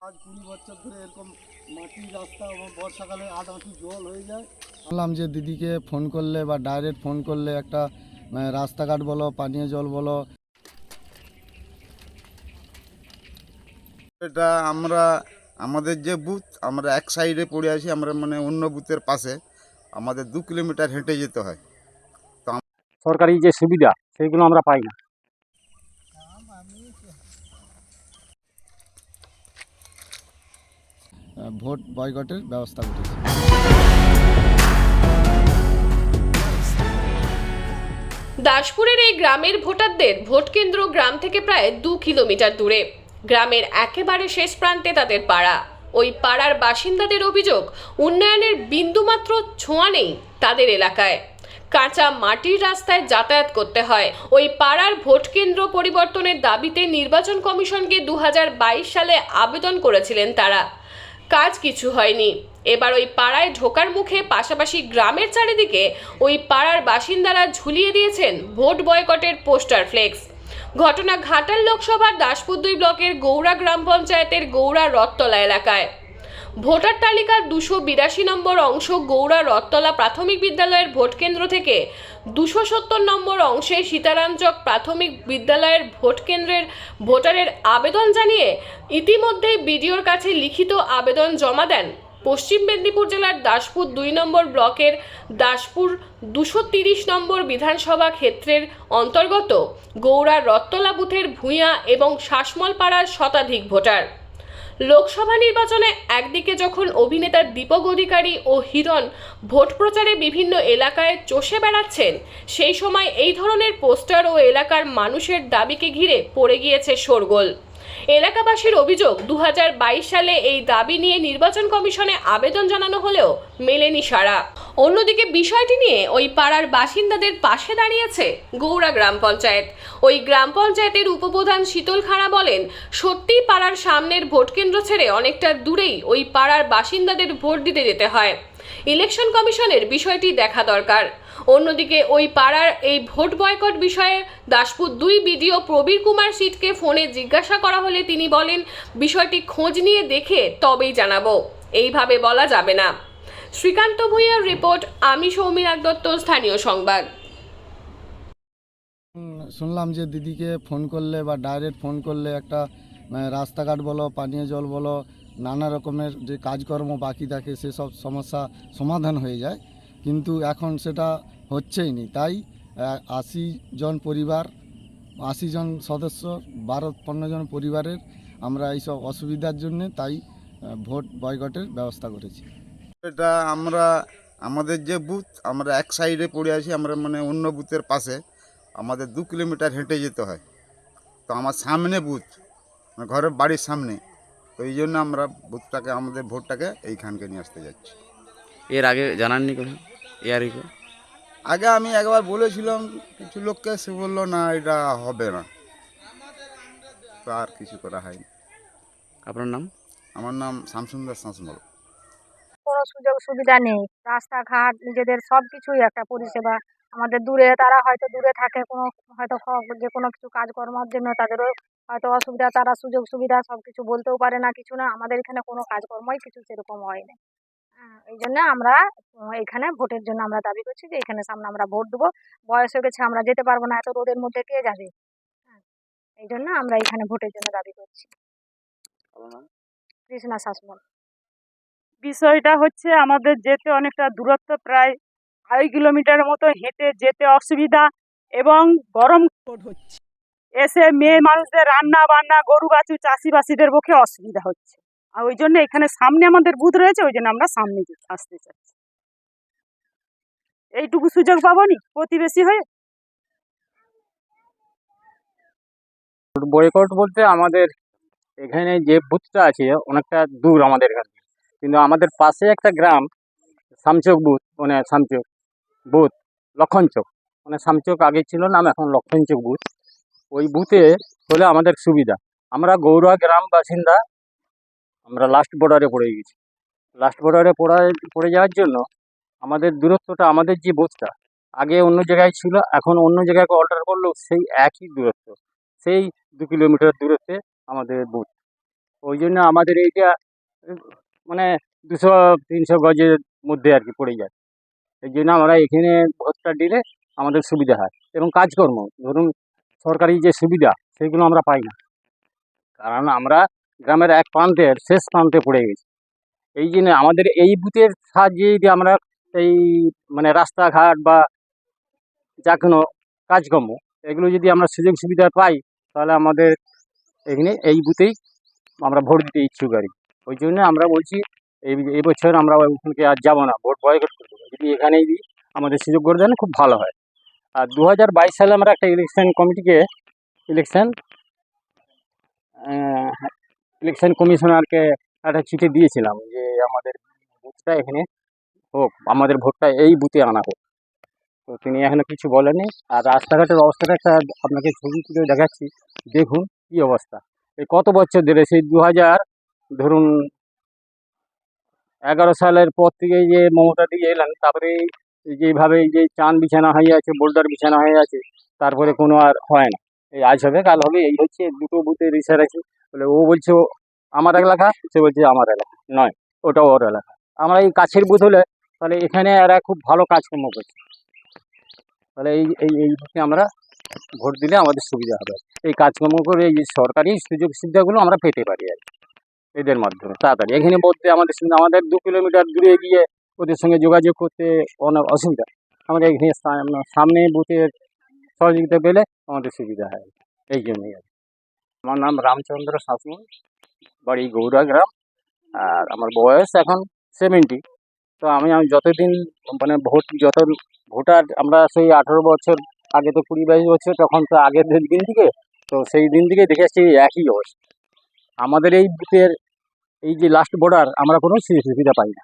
আজ 20 বছর ধরে এরকম মাটির রাস্তা এবং বর্ষাকালে 8 আঁটু জল হয়ে যায়। বললাম যে দিদিকে ফোন করলে বা ডাইরেক্ট ফোন করলে একটা রাস্তাঘাট বলো, পানীয় জল বলো, এটা আমরা আমাদের যে বুথ আমরা এক সাইডে পড়ে আছি, আমরা মানে অন্য বুথের পাশে আমাদের 2 কিলোমিটার হেঁটে যেতে হয়। সরকারি যে সুবিধা সেইগুলো আমরা পাই না। ভোট বয়কটের ব্যবস্থা করেছে। দাসপুরের এই গ্রামের ভোটারদের ভোট কেন্দ্র গ্রাম থেকে প্রায় 2 কিলোমিটার দূরে। গ্রামের একেবারে শেষ প্রান্তে তাদের পাড়া। ওই পাড়ার বাসিন্দাদের অভিযোগ, উন্নয়নের বিন্দুমাত্র ছোঁয়া নেই তাদের এলাকায়। কাঁচা মাটির রাস্তায় যাতায়াত করতে হয়। ওই পাড়ার ভোট কেন্দ্র পরিবর্তনের দাবিতে নির্বাচন কমিশনকে 2022 সালে আবেদন করেছিলেন তারা। কাজ কিছু হয়নি। এবার ওই পাড়ায় ঢোকার মুখে পাশাপাশি গ্রামের চারিদিকে ওই পাড়ার বাসিন্দারা ঝুলিয়ে দিয়েছেন ভোট বয়কটের পোস্টার ফ্লেক্স। ঘটনা ঘাটাল লোকসভার দাসপুর 2 ব্লকের গৌড়া গ্রাম পঞ্চায়েতের গৌড়া রথতলা এলাকায়। ভোটার তালিকার 282 নম্বর অংশ গৌড়া রথতলা প্রাথমিক বিদ্যালয়ের ভোট কেন্দ্র থেকে 270 নম্বর অংশে সীতারামচক প্রাথমিক বিদ্যালয়ের ভোট কেন্দ্রের ভোটারের আবেদন জানিয়ে ইতিমধ্যেই বিডিওর কাছে লিখিত আবেদন জমা দেন পশ্চিম মেদিনীপুর জেলার দাসপুর 2 নম্বর ব্লকের দাসপুর 230 নম্বর বিধানসভা ক্ষেত্রের অন্তর্গত গৌড়া রথতলা বুথের ভূঁইয়া এবং শাসমল পাড়ার শতাধিক ভোটার। লোকসভা নির্বাচনে একদিকে যখন অভিনেতা দীপক অধিকারী ও হিরণ ভোট প্রচারে বিভিন্ন এলাকায় চষে বেড়াচ্ছেন, সেই সময় এই ধরনের পোস্টার ও এলাকার মানুষের দাবিকে ঘিরে পড়ে গিয়েছে শোরগোল। এলাকাবাসীর অভিযোগ, 2022 সালে এই দাবি নিয়ে নির্বাচন কমিশনে আবেদন জানানো হলেও মেলেনি সাড়া। অন্যদিকে বিষয়টি নিয়ে ওই পাড়ার বাসিন্দাদের পাশে দাঁড়িয়েছে গৌড়া গ্রাম পঞ্চায়েত। ওই গ্রাম পঞ্চায়েতের উপপ্রধান শীতল খাড়া বলেন, সত্যিই পাড়ার সামনের ভোট কেন্দ্র ছেড়ে অনেকটা দূরেই ওই পাড়ার বাসিন্দাদের ভোট দিতে যেতে হয়। ইলেকশন কমিশনের বিষয়টি দেখা দরকার। অন্যদিকে ওই পাড়ার এই ভোট বয়কট বিষয়ে দাসপুর 2 বিডিও প্রবীর কুমার সিটকে ফোনে জিজ্ঞাসা করা হলে তিনি বলেন, বিষয়টি খোঁজ নিয়ে দেখে তবেই জানাবো, এইভাবে বলা যাবে না। শ্রীকান্ত ভূঁইয়ার রিপোর্ট, আমি সৌমিরাগ দত্ত, স্থানীয় সংবাদ। শুনলাম যে দিদিকে ফোন করলে বা ডাইরেক্ট ফোন করলে একটা রাস্তাঘাট বলো, পানীয় জল বলো, নানা রকমের যে কাজকর্ম বাকি থাকে সেসব সমস্যা সমাধান হয়ে যায়, কিন্তু এখন সেটা হচ্ছেই নি। তাই 80 জন পরিবার, 80 জন সদস্য, 12-15 জন পরিবারের আমরা এইসব অসুবিধার জন্য তাই ভোট বয়কটের ব্যবস্থা করেছি। এটা আমরা আমাদের যে বুথ আমরা এক সাইডে পড়ে আছি, আমরা মানে অন্য বুথের পাশে আমাদের 2 কিলোমিটার হেঁটে যেতে হয়। তো আমার সামনে বুথ, মানে ঘরের বাড়ির সামনে, তো এই জন্য আমরা বুথটাকে আমাদের ভোটটাকে এইখানকে নিয়ে আসতে যাচ্ছি। এর আগে জানাননি কোনো এআরইকে? আগে আমি একবার বলেছিলাম কিছু লোককে, সে বললো না এটা হবে না, তো আর কিছু করা হয়নি। আপনার নাম? আমার নাম শামসুন্দর শাসমল। কোনো সুযোগ সুবিধা নেই, রাস্তাঘাট নিজেদের সব কিছুই একটা পরিষেবা আমাদের দূরে, তারা হয়তো দূরে থাকে, কোনো হয়তো যে কোনো কিছু কাজকর্মের জন্য তাদেরও হয়তো অসুবিধা, তারা সুযোগ সুবিধা সব কিছু বলতেও পারে না, কিছু না। আমাদের এখানে কোনো কাজকর্মই কিছু সেরকম হয় না। এই জন্য আমরা এখানে ভোটের জন্য আমরা দাবি করছি যে এখানে সামনে আমরা ভোট দেবো। বয়স হয়ে গেছে, আমরা যেতে পারবো না, এত রোদের মধ্যে কে যাবে? হ্যাঁ, এই জন্য আমরা এখানে ভোটের জন্য দাবি করছি। কৃষ্ণা শাসমল। বিষয়টা হচ্ছে আমাদের যেতে অনেকটা দূরত্ব, প্রায় 2.5 কিলোমিটার মতো হেঁটে যেতে অসুবিধা, এবং গরম হচ্ছে, এসে মেয়ে মানুষদের রান্না বান্না, গরু বাছু, চাষিবাসীদের পক্ষে অসুবিধা হচ্ছে। আর ওই জন্য এখানে সামনে আমাদের বুথ রয়েছে, ওই জন্য আমরা সামনে আসতে চাচ্ছি। এইটুকু সুযোগ পাবনি প্রতিবেশী হয়ে। বয়কট বলতে আমাদের এখানে যে বুথটা আছে অনেকটা দূর আমাদের এখান থেকে, কিন্তু আমাদের পাশে একটা গ্রাম শামচক বুথ, মানে শামচক বুথ, লক্ষণচক, মানে শামচক আগে ছিল নাম, এখন লক্ষণচক বুথ। ওই বুথে হলে আমাদের সুবিধা। আমরা গৌড়া গ্রাম বাসিন্দা, আমরা লাস্ট বর্ডারে পড়ে গেছি। লাস্ট বর্ডারে পড়ে যাওয়ার জন্য আমাদের দূরত্বটা, আমাদের যে বুথটা আগে অন্য জায়গায় ছিল, এখন অন্য জায়গায় অল্টার করলেও সেই একই দূরত্ব, সেই 2 কিলোমিটার দূরত্বে আমাদের বুথ। ওই জন্য আমাদের এইটা উম, মানে 200-300 গজের মধ্যে আর কি পড়ে যায়। এই জন্য আমরা এখানে ভোটটা দিলে আমাদের সুবিধা হয় এবং কাজকর্ম ধরুন সরকারি যে সুবিধা সেগুলো আমরা পাই না, কারণ আমরা গ্রামের এক প্রান্তের শেষ প্রান্তে পড়ে গেছি। এই জন্য আমাদের এই বুথের সাহায্যে যদি আমরা এই মানে রাস্তাঘাট বা যা কোনো কাজকর্ম এগুলো যদি আমরা সুযোগ সুবিধা পাই, তাহলে আমাদের এখানে এই বুথেই আমরা ভোট দিতে ইচ্ছুক আর কি। ওই জন্য আমরা বলছি এই বছর আমরা ওখানকে আর যাবো না, ভোট বয়কট করে দেবো। যদি এখানেই দিই আমাদের সুযোগ করে দেন খুব ভালো হয়। আর 2022 সালে আমরা একটা ইলেকশন ইলেকশন কমিশনারকে একটা চিঠি দিয়েছিলাম যে আমাদের বুথটা এখানে হোক, আমাদের ভোটটা এই বুথে আনা হোক। তো তিনি এখনো কিছু বলেননি। আর রাস্তাঘাটের অবস্থাটা একটা আপনাকে ছবি তুলে দেখাচ্ছি, দেখুন কি অবস্থা। এই কত বছর ধরে সেই 2000 ধরুন 11 সালের পর থেকে যে মমতা দিয়ে এলেন, তারপরে এই যেভাবে এই যে চান বিছানা হয়ে আছে, বোল্ডার বিছানা হয়ে আছে, তারপরে কোনো আর হয় না। এই আজ হবে কাল হবে, এই হচ্ছে দুটো বুথে রিসার আছে। বলে ও বলছে আমার এলাকা, সে বলছে আমার এলাকা নয়, ওটাও ওর এলাকা। আমরা এই কাছের বুথ হলে তাহলে এখানে এরা খুব ভালো কাজকর্ম করছে, তাহলে এই বুথে আমরা ভোট দিলে আমাদের সুবিধা হবে। এই কাজকর্ম করে এই যে সরকারি সুযোগ সুবিধাগুলো আমরা পেতে পারি আর কি এদের মাধ্যমে তাড়াতাড়ি। এখানে বলতে আমাদের 2 কিলোমিটার দূরে গিয়ে ওদের সঙ্গে যোগাযোগ করতে অনেক অসুবিধা। আমরা এখানে সামনে বুথের সহযোগিতা পেলে আমাদের সুবিধা হয়, এই জন্যই আর কি। আমার নাম রামচন্দ্র শাসমল, বাড়ি গৌড়া গ্রাম, আর আমার বয়স এখন 70। তো আমি যতদিন মানে ভোটার আমরা সেই 18 বছর আগে, তো 20-22 বছর, তখন তো আগের দিন থেকে, তো সেই দিন থেকে দেখে আসছি একই অবস্থা। আমাদের এই বুথের এই যে লাস্ট বর্ডার আমরা কোনো সুযোগ সুবিধা পাই না।